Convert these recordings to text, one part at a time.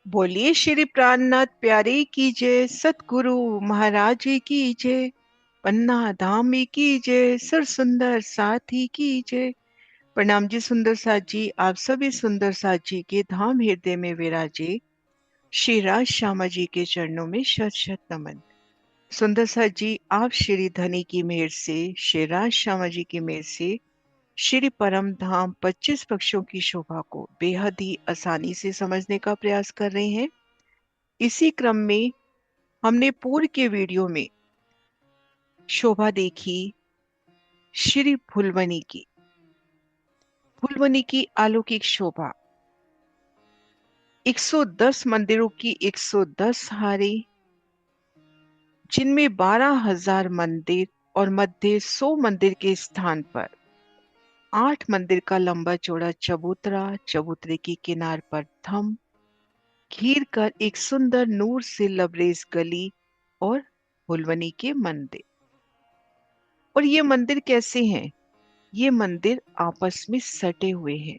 बोलिए श्री प्राणनाथ प्यारे की जय, सतगुरु महाराज जी की जय, पन्ना धाम की जय, सुर सुंदर साथी की जय। प्रणाम जी सुंदर साथ जी। आप सभी सुंदर साथ जी के धाम हृदय में विराजे श्री राज श्यामा जी के चरणों में शत शत नमन। सुंदर साथ जी, आप श्री धनी की मेहर से, श्री राज श्यामा जी की मेहर से श्री परम धाम 25 पक्षों की शोभा को बेहद ही आसानी से समझने का प्रयास कर रहे हैं। इसी क्रम में हमने पूर्व के वीडियो में शोभा देखी श्री फुलवनी की। फुलवनी की अलौकिक शोभा, 110 मंदिरों की 110 हारें, जिनमें 12,000 मंदिर और मध्य 100 मंदिर के स्थान पर 8 मंदिर का लंबा चौड़ा चबूतरा, चबूतरे की किनार पर थम घिर कर एक सुंदर नूर से लबरेज गली और फुलवनी के मंदिर। और ये मंदिर कैसे हैं? ये मंदिर आपस में सटे हुए हैं।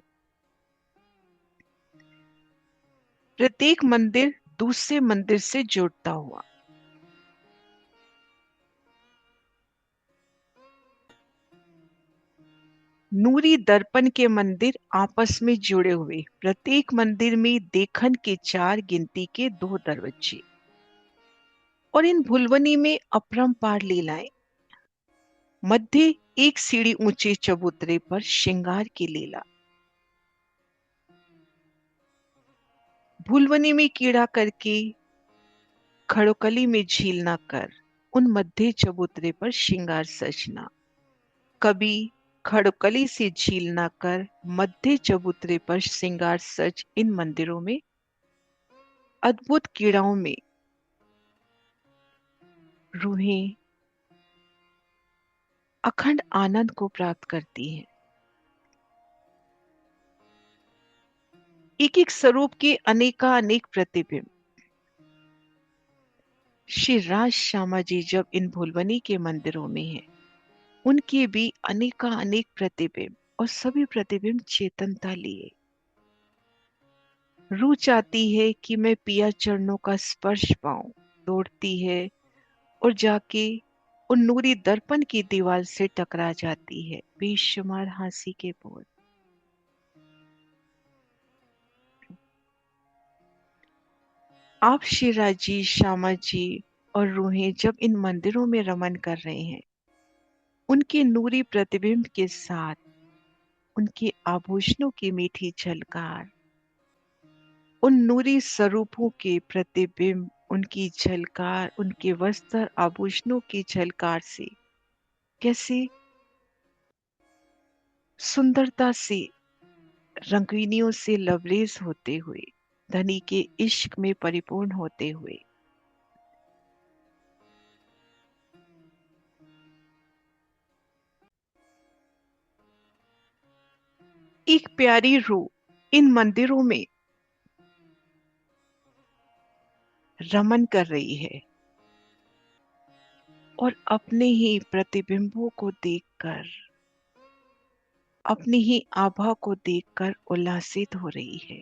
प्रत्येक मंदिर दूसरे मंदिर से जुड़ता हुआ। नूरी दर्पण के मंदिर आपस में जुड़े हुए। प्रत्येक मंदिर में देखन के 4 गिनती के 2 दरवाजे। और इन फुलवनी में अपरंपार लीलाएं। मध्य एक सीढ़ी ऊंचे चबूतरे पर श्रृंगार की लीला। फुलवनी में कीड़ा करके खड़ोकली में झीलना कर उन मध्य चबूतरे पर श्रृंगार सजना। कभी खड़कली से झीलना कर मध्य चबूतरे पर श्रृंगार सच। इन मंदिरों में अद्भुत कीड़ाओं में रूहें अखंड आनंद को प्राप्त करती हैं। एक एक स्वरूप के अनेकानेक प्रतिबिंब। श्री राज श्यामा जी जब इन फुलवनी के मंदिरों में हैं, उनके भी अनेकानेक प्रतिबिंब और सभी प्रतिबिंब चेतनता लिए। रूह चाहती है कि मैं पिया चरणों का स्पर्श पाऊं, दौड़ती है और जाके उन नूरी दर्पण की दीवार से टकरा जाती है। बेशुमार हंसी के बोल। आप श्री राजी श्यामा जी और रूहें जब इन मंदिरों में रमन कर रहे हैं, उनके नूरी प्रतिबिंब के साथ उनके आभूषणों की मीठी झलकार, उन नूरी स्वरूपों के प्रतिबिंब, उनकी झलकार, उनके वस्त्र आभूषणों की झलकार से कैसे सुंदरता से, रंगीनियों से लबरेज होते हुए, धनी के इश्क में परिपूर्ण होते हुए एक प्यारी रूह इन मंदिरों में रमन कर रही है और अपने ही प्रतिबिंबों को देखकर, अपनी ही आभा को देखकर उल्लासित हो रही है।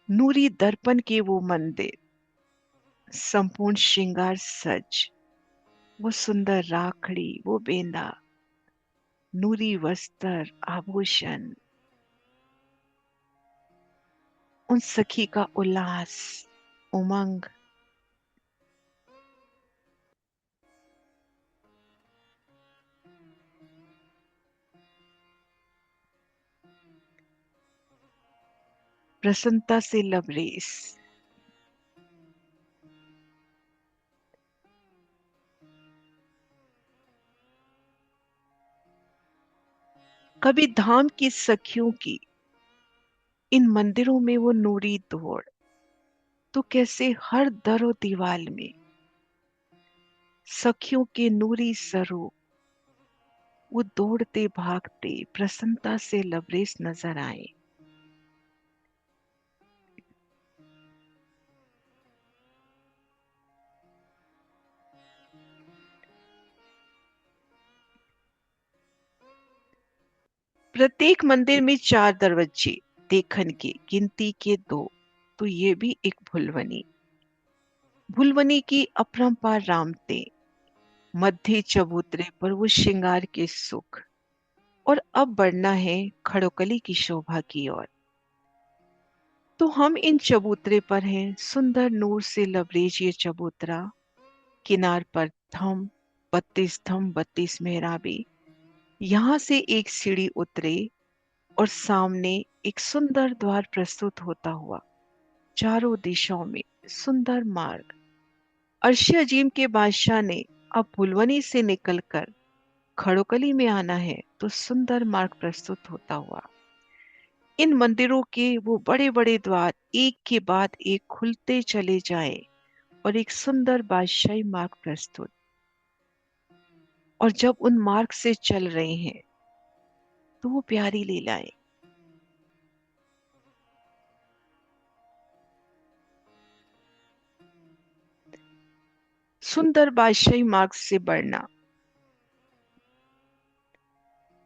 नूरी दर्पण के वो मंदिर, संपूर्ण श्रृंगार सज, वो सुंदर राखड़ी, वो बेंदा, नूरी वस्त्र आभूषण, उन सखी का उल्लास, उमंग, प्रसन्नता से लबरेज। कभी धाम की सखियों की इन मंदिरों में वो नूरी दौड़, तो कैसे हर दरो दीवाल में सखियों के नूरी स्वरूप वो दौड़ते भागते प्रसन्नता से लबरेज नजर आए। प्रत्येक मंदिर में 4 दरवाजे, देखन के गिनती के 2। तो ये भी एक भुलवनी। भुलवनी की अपरंपार रामते, मध्य चबूतरे पर वो श्रृंगार के सुख। और अब बढ़ना है खड़ोकली की शोभा की ओर। तो हम इन चबूतरे पर हैं, सुंदर नूर से लबरेज ये चबूतरा। किनार पर थम 32 थम 32 मेहराबी। यहाँ से एक सीढ़ी उतरे और सामने एक सुंदर द्वार प्रस्तुत होता हुआ, चारों दिशाओं में सुंदर मार्ग। अर्शी अजीम के बादशाह ने अब भुलवनी से निकलकर खड़ोकली में आना है, तो सुंदर मार्ग प्रस्तुत होता हुआ इन मंदिरों के वो बड़े बड़े द्वार एक के बाद एक खुलते चले जाए और एक सुंदर बादशाही मार्ग प्रस्तुत। और जब उन मार्ग से चल रहे हैं तो वो प्यारी लीलाएं। सुंदर बादशाही मार्ग से बढ़ना,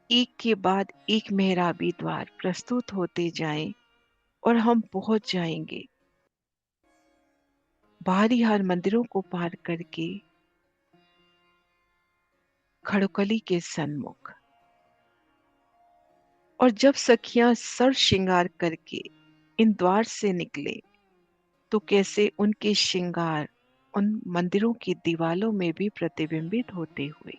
एक के बाद एक मेहराबी द्वार प्रस्तुत होते जाएं और हम पहुंच जाएंगे बाहरी हर मंदिरों को पार करके खड़ोकली के सन्मुख। और जब सखियां सर श्रृंगार करके इन द्वार से निकले तो कैसे उनके श्रृंगार उन मंदिरों की दीवालों में भी प्रतिबिंबित होते हुए।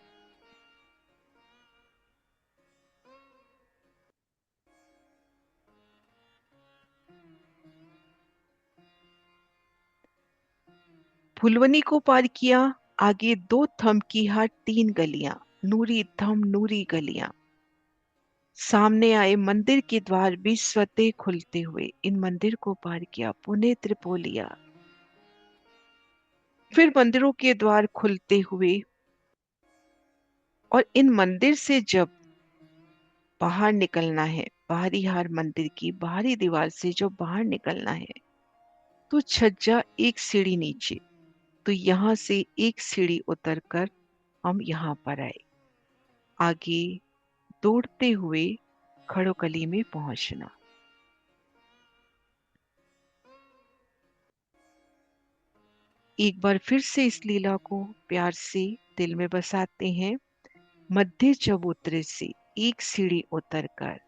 फुलवनी को पार किया, आगे 2 थम की हर 3 गलियां, नूरी थम नूरी गलियां। सामने आए मंदिर के द्वार भी स्वतः खुलते हुए इन मंदिर को पार किया, पुणे त्रिपोलिया। फिर मंदिरों के द्वार खुलते हुए और इन मंदिर से जब बाहर निकलना है, बाहरी हार मंदिर की बाहरी दीवार से जो बाहर निकलना है, तो छज्जा एक सीढ़ी नीचे, तो यहां से एक सीढ़ी उतरकर हम यहां पर आए। आगे दौड़ते हुए खड़ोकली में पहुंचना। एक बार फिर से इस लीला को प्यार से दिल में बसाते हैं। मध्य चबूतरे से एक सीढ़ी उतरकर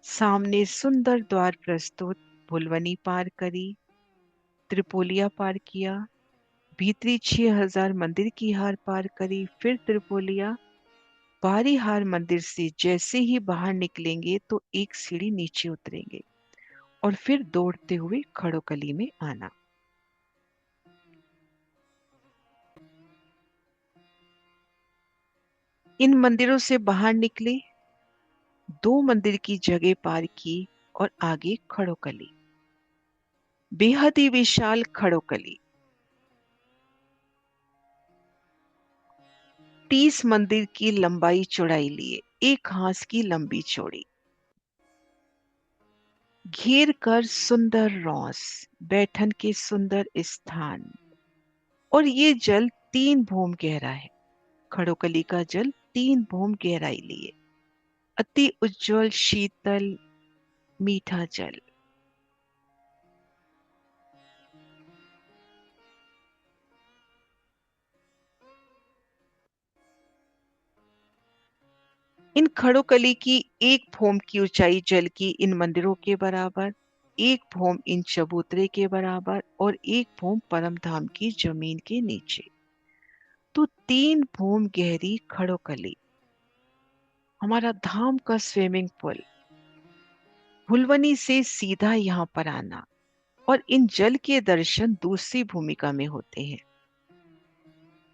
सामने सुंदर द्वार प्रस्तुत भुलवनी पार करी, त्रिपोलिया पार किया, भीतरी 6000 मंदिर की हार पार करी, फिर त्रिपोलिया। बाहरी हार मंदिर से जैसे ही बाहर निकलेंगे तो एक सीढ़ी नीचे उतरेंगे और फिर दौड़ते हुए खड़ोकली में आना। इन मंदिरों से बाहर निकले, 2 मंदिर की जगह पार की और आगे खड़ोकली, बेहद ही विशाल खड़ोकली। 30 मंदिर की लंबाई चौड़ाई लिए, एक हाथ की लंबी चौड़ी। घेर कर सुंदर रौस, बैठन के सुंदर स्थान। और ये जल 3 भूम गहरा है। खड़ोकली का जल 3 भूम गहराई लिए, अति उज्जवल शीतल मीठा जल। इन खड़ोकली की एक भूम की ऊंचाई जल की इन मंदिरों के बराबर, एक भूम इन चबूतरे के बराबर और एक भूम परम धाम की जमीन के नीचे। तो 3 भूम गहरी खड़ोकली, हमारा धाम का स्विमिंग पूल। भुलवनी से सीधा यहाँ पर आना और इन जल के दर्शन दूसरी भूमिका में होते हैं।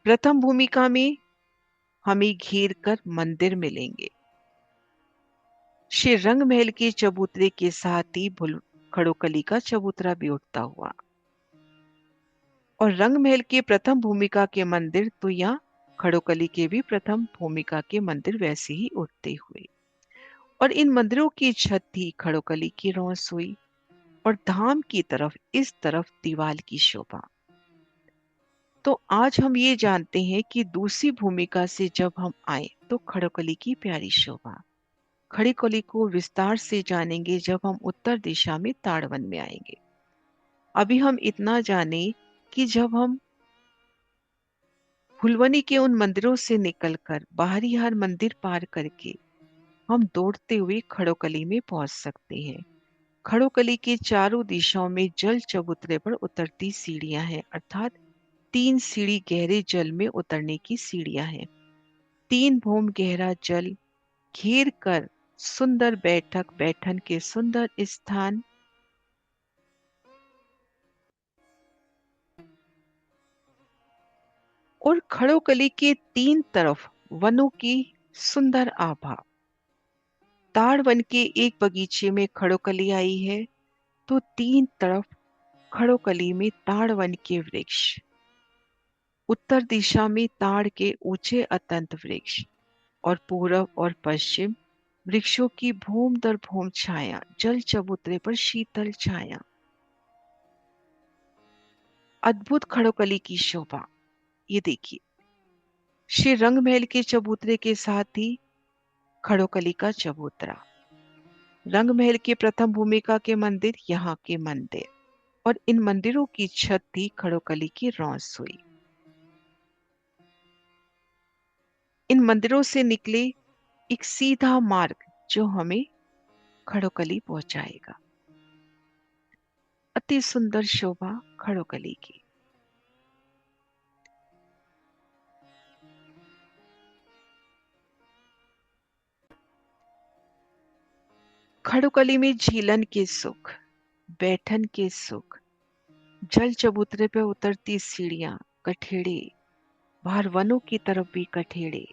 प्रथम भूमिका में हमें घेर कर मंदिर मिलेंगे। श्री रंग महल के चबूतरे के साथ ही खड़ोकली का चबूतरा भी उठता हुआ। और रंग महल के प्रथम भूमिका के मंदिर तो यहाँ खड़ोकली के भी प्रथम भूमिका के मंदिर वैसे ही उठते हुए। और इन मंदिरों की छत थी खड़ोकली की रौस हुई और धाम की तरफ इस तरफ दीवाल की शोभा। तो आज हम ये जानते हैं कि दूसरी भूमिका से जब हम आए तो खड़ोकली की प्यारी शोभा। खड़ोकली को विस्तार से जानेंगे जब हम उत्तर दिशा में ताड़वन में आएंगे। अभी हम इतना जाने कि जब हम फुलवनी के उन मंदिरों से निकलकर बाहरी हर मंदिर पार करके हम दौड़ते हुए खड़ोकली में पहुंच सकते हैं। खड़ोकली के चारों दिशाओं में जल चबूतरे पर उतरती सीढ़ियां हैं, अर्थात 3 सीढ़ी गहरे जल में उतरने की सीढ़ियां हैं। 3 भूम गहरा जल घेर कर सुंदर बैठक बैठन के सुंदर स्थान और खड़ोकली के 3 तरफ वनों की सुंदर आभा। ताड़ वन के एक बगीचे में खड़ोकली आई है तो 3 तरफ खड़ोकली में ताड़ वन के वृक्ष, उत्तर दिशा में ताड़ के ऊंचे अतंत वृक्ष और पूरब और पश्चिम वृक्षों की भूम दर भूम छाया, जल चबूतरे पर शीतल छाया। अद्भुत खड़ोकली की शोभा। ये देखिए, श्री रंगमहल के चबूतरे के साथ ही खड़ोकली का चबूतरा। रंगमहल के प्रथम भूमिका के मंदिर, यहाँ के मंदिर और इन मंदिरों की छत थी खड़ोकली की रौंस हुई। इन मंदिरों से निकले एक सीधा मार्ग जो हमें खड़ोकली पहुंचाएगा। अति सुंदर शोभा खड़ोकली की। खड़ोकली में झीलन के सुख, बैठन के सुख, जल चबूतरे पे उतरती सीढ़ियां, कठेड़े, बाहर वनों की तरफ भी कठेड़े,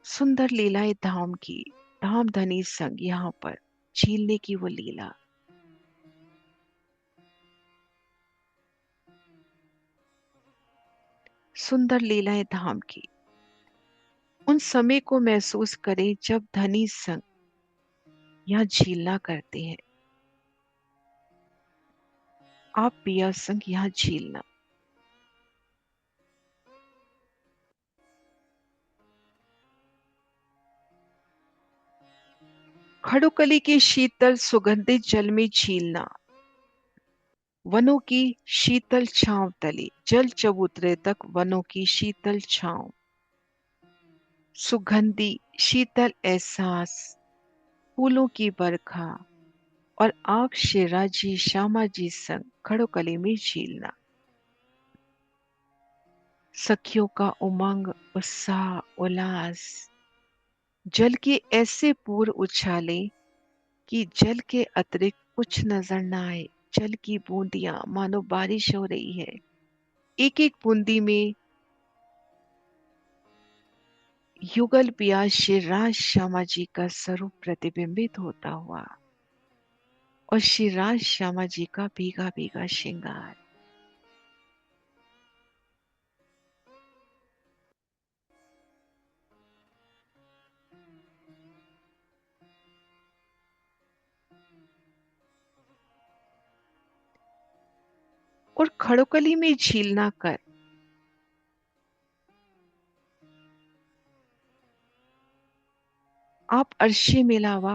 सुंदर लीलाएं धाम की, धाम धनी संग यहाँ पर झीलने की वो लीला। सुंदर लीलाएं धाम की। उन समय को महसूस करें जब धनी संग यहाँ झीलना करते हैं। आप पिया संग यहाँ झीलना। खड़ोकली के शीतल सुगंधित जल में झीलना, वनों की शीतल छांव तले, जल चबूतरे तक वनों की शीतल छांव, सुगंधी शीतल एहसास, फूलों की बरखा और आप शेरा जी श्यामा जी संग खड़ोकली में झीलना। सखियों का उमंग, उत्साह, उल्लास, जल के ऐसे पूर उछाले कि जल के अतिरिक्त कुछ नजर न आए। जल की बूंदियां मानो बारिश हो रही है। एक एक बूंदी में युगल पिया श्री राज श्यामा जी का स्वरूप प्रतिबिंबित होता हुआ और श्री राज श्यामा जी का भीगा भीगा श्रृंगार। और खड़ोकली में झीलना कर आप अर्शे मिलावा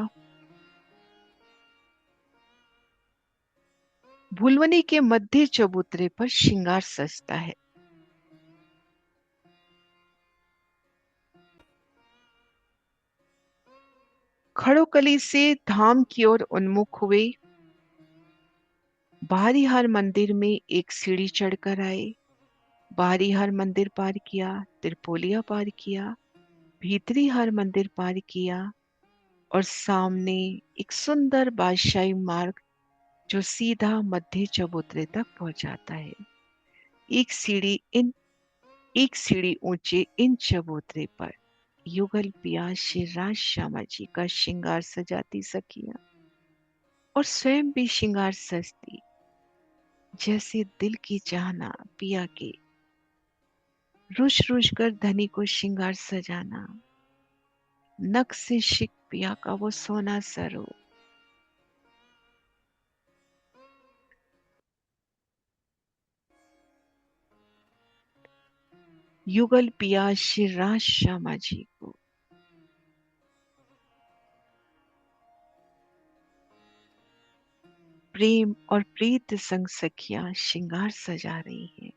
भुलवनी के मध्य चबूतरे पर श्रृंगार सजता है। खड़ोकली से धाम की ओर उन्मुख हुए, बाहरी हर मंदिर में एक सीढ़ी चढ़कर आए। बाहरी हर मंदिर पार किया, त्रिपोलिया पार किया, भीतरी हर मंदिर पार किया और सामने एक सुंदर बादशाही मार्ग जो सीधा मध्य चबूतरे तक पहुंचाता है। एक सीढ़ी इन एक सीढ़ी ऊंचे इन चबूतरे पर युगल पिया श्री राज श्यामा जी का श्रृंगार सजाती सखियां और स्वयं भी श्रृंगार सजती, जैसे दिल की चाहना पिया के रुष रुष कर धनी को श्रृंगार सजाना, नक से शिक पिया का वो सोना सरो। युगल पिया श्री राज श्यामा जी को प्रेम और प्रीत संग सखियां श्रृंगार सजा रही हैं।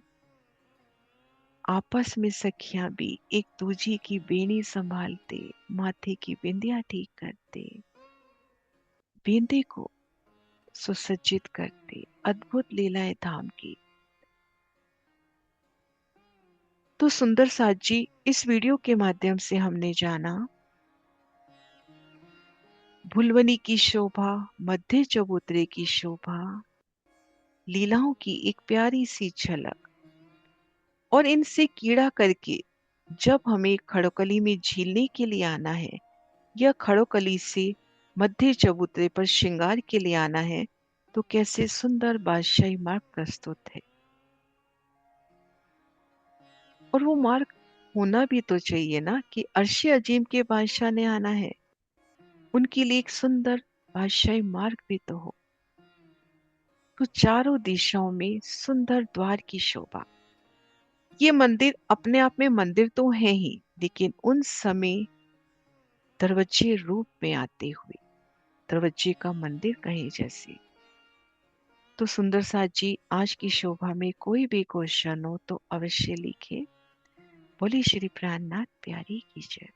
आपस में सखियां भी एक दूजे की बेणी संभालते, माथे की बिंदिया ठीक करते, बेंदे को सुसज्जित करते, अद्भुत लीलाएं धाम की। तो सुंदर साथ जी, इस वीडियो के माध्यम से हमने जाना भुलवनी की शोभा, मध्य चबूतरे की शोभा, लीलाओं की एक प्यारी सी झलक, और इनसे कीड़ा करके जब हमें खड़ोकली में झीलने के लिए आना है या खड़ोकली से मध्य चबूतरे पर श्रृंगार के लिए आना है, तो कैसे सुंदर बादशाही मार्ग प्रस्तुत है। और वो मार्ग होना भी तो चाहिए ना कि अर्श अजीम के बादशाह ने आना है, उनके लिए एक सुंदर बादशाही मार्ग भी तो हो। तो चारों दिशाओं में सुंदर द्वार की शोभा। ये मंदिर अपने आप में मंदिर तो है ही, लेकिन उन समय दरवाजे रूप में आते हुए दरवाजे का मंदिर कहे जैसे। तो सुंदर साथ जी, आज की शोभा में कोई भी क्वेश्चन हो तो अवश्य लिखे। बोली श्री प्राणनाथ प्यारी की जय।